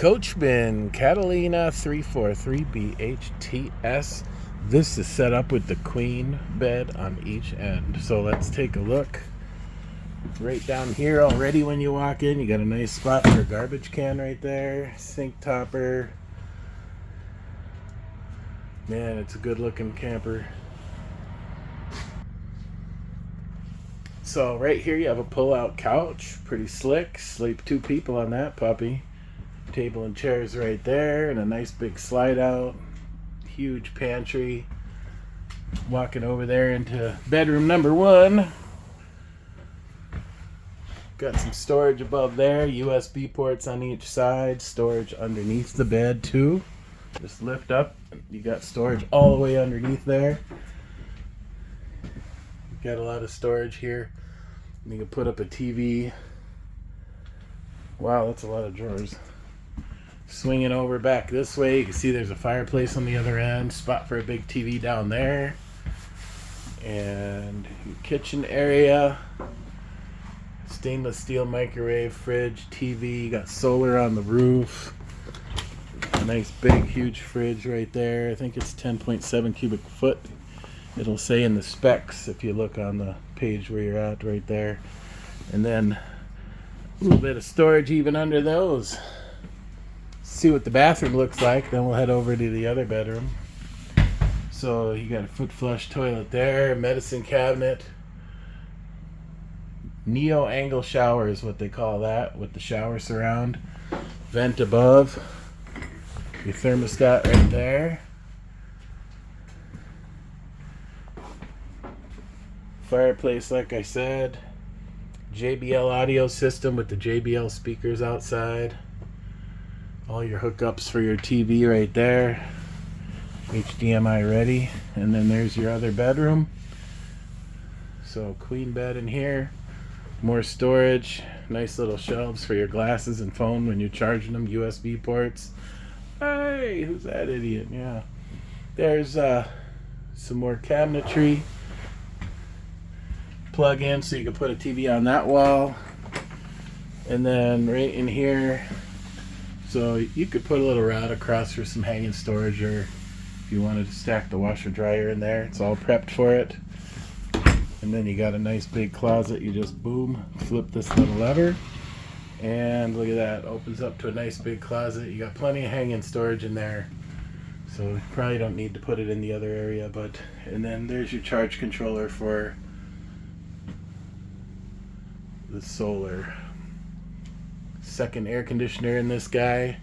Coachman Catalina 343BHTS. This is set up with the queen bed on each end. So let's take a look. Right down here already when you walk in, you got a nice spot for a garbage can right there. Sink topper. Man, it's a good looking camper. So right here you have a pull-out couch. Pretty slick. Sleep 2 people on that puppy. Table and chairs right there, and a nice big slide out. Huge pantry. Walking over there into bedroom number 1. Got some storage above there. USB ports on each side. Storage underneath the bed too. Just lift up. You got storage all the way underneath there. Got a lot of storage here. You can put up a TV. Wow, that's a lot of drawers. Swinging over back this way, you can see there's a fireplace on the other end. Spot for a big TV down there. And your kitchen area. Stainless steel microwave, fridge, TV. You got solar on the roof. A nice big huge fridge right there. I think it's 10.7 cubic foot. It'll say in the specs if you look on the page where you're at right there. And then a little bit of storage even under those. See what the bathroom looks like, then we'll head over to the other bedroom. So you got a foot flush toilet there, medicine cabinet, neo angle shower is what they call that, with the shower surround, vent above, your thermostat right there, fireplace like I said, JBL audio system with the JBL speakers outside. All your hookups for your TV right there. HDMI ready. And then there's your other bedroom. So queen bed in here. More storage. Nice little shelves for your glasses and phone when you're charging them. USB ports. Hey, who's that idiot? Yeah. There's some more cabinetry. Plug in so you can put a TV on that wall. And then right in here, so you could put a little rod across for some hanging storage, or if you wanted to stack the washer dryer in there, it's all prepped for it. And then you got a nice big closet. You just boom, flip this little lever, and look at that, opens up to a nice big closet. You got plenty of hanging storage in there, so you probably don't need to put it in the other area. But and then there's your charge controller for the solar. Second air conditioner in this guy.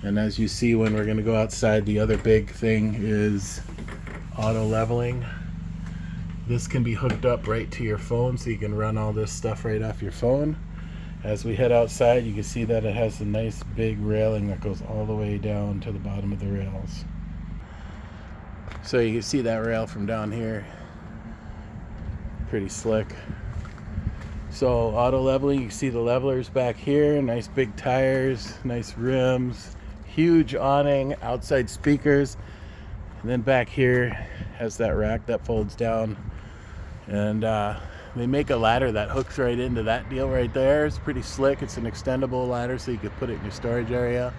And as you see when we're going to go outside, the other big thing is auto leveling. This can be hooked up right to your phone, so you can run all this stuff right off your phone. As we head outside, you can see that it has a nice big railing that goes all the way down to the bottom of the rails. So you can see that rail from down here. Pretty slick. So auto leveling, you can see the levelers back here, nice big tires, nice rims, huge awning, outside speakers, and then back here has that rack that folds down, and they make a ladder that hooks right into that deal right there. It's pretty slick. It's an extendable ladder, so you could put it in your storage area.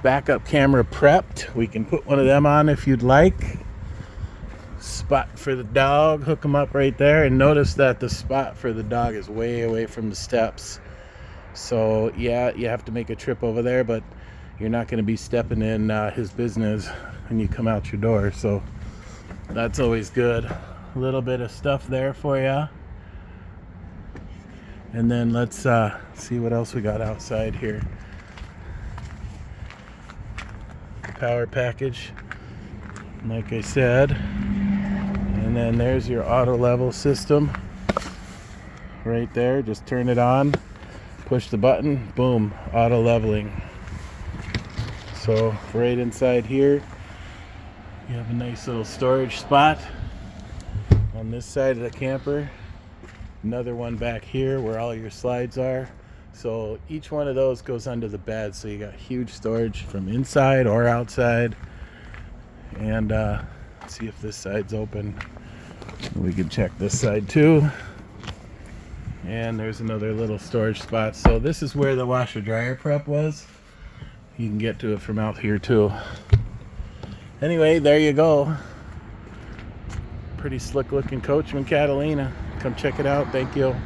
Backup camera prepped. We can put one of them on if you'd like. Spot for the dog, hook them up right there, and notice that the spot for the dog is way away from the steps. So yeah, you have to make a trip over there, but you're not going to be stepping in his business when you come out your door, so that's always good. A little bit of stuff there for you. And then let's see what else we got outside here. The power package, like I said. And then there's your auto level system right there. Just turn it on, push the button, boom, auto leveling. So right inside here, you have a nice little storage spot on this side of the camper. Another one back here where all your slides are. So each one of those goes under the bed. So you got huge storage from inside or outside. And let's see if this side's open. We can check this side too. And there's another little storage spot. So this is where the washer dryer prep was. you can get to it from out here too. Anyway, there you go. Pretty slick looking coach from Catalina. Come check it out. Thank you.